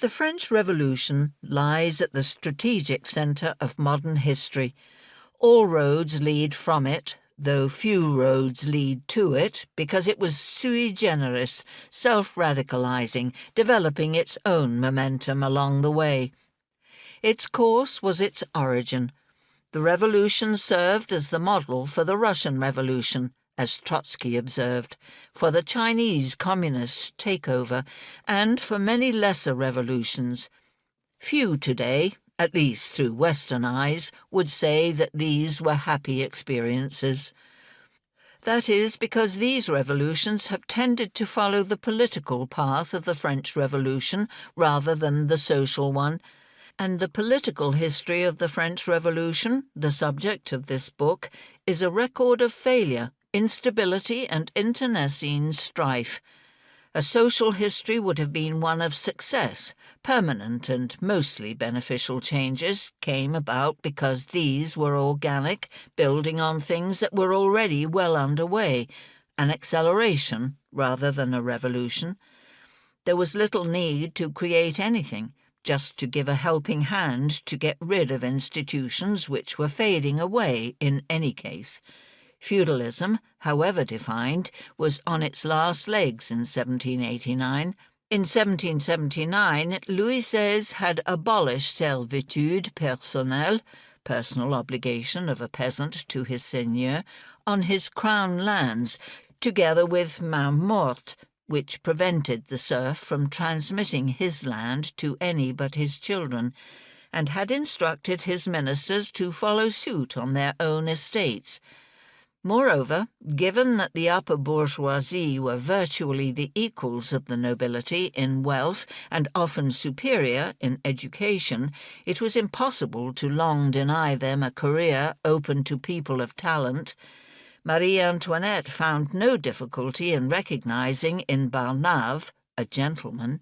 The French Revolution lies at the strategic centre of modern history. All roads lead from it, though few roads lead to it, because it was sui generis, self-radicalizing, developing its own momentum along the way. Its course was its origin. The revolution served as the model for the Russian Revolution, as Trotsky observed, for the Chinese communist takeover, and for many lesser revolutions. Few today, at least through Western eyes, would say that these were happy experiences. That is because these revolutions have tended to follow the political path of the French Revolution rather than the social one, and the political history of the French Revolution, the subject of this book, is a record of failure, instability and internecine strife. A social history would have been one of success. Permanent and mostly beneficial changes came about because these were organic, building on things that were already well underway, an acceleration rather than a revolution. There was little need to create anything, just to give a helping hand to get rid of institutions which were fading away in any case. Feudalism, however defined, was on its last legs in 1789. In 1779, Louis XVI had abolished servitude personnelle, personal obligation of a peasant to his seigneur, on his crown lands, together with main morte, which prevented the serf from transmitting his land to any but his children, and had instructed his ministers to follow suit on their own estates. Moreover, given that the upper bourgeoisie were virtually the equals of the nobility in wealth and often superior in education, it was impossible to long deny them a career open to people of talent. Marie Antoinette found no difficulty in recognizing in Barnave a gentleman.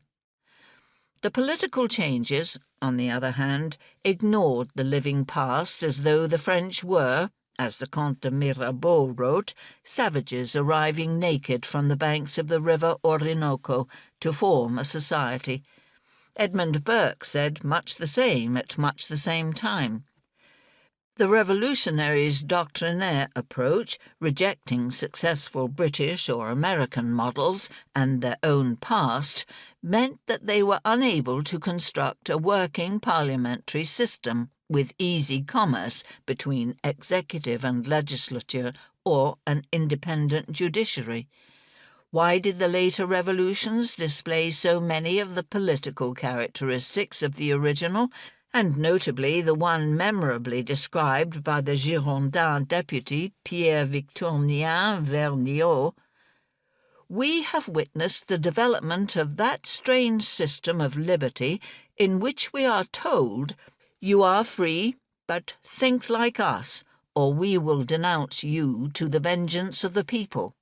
The political changes, on the other hand, ignored the living past as though the French were, as the Comte de Mirabeau wrote, savages arriving naked from the banks of the river Orinoco to form a society. Edmund Burke said much the same at much the same time. The revolutionaries' doctrinaire approach, rejecting successful British or American models and their own past, meant that they were unable to construct a working parliamentary system with easy commerce between executive and legislature or an independent judiciary. Why did the later revolutions display so many of the political characteristics of the original, and notably the one memorably described by the Girondin deputy Pierre Victorien Vergniaud? We have witnessed the development of that strange system of liberty in which we are told, "You are free, but think like us, or we will denounce you to the vengeance of the people."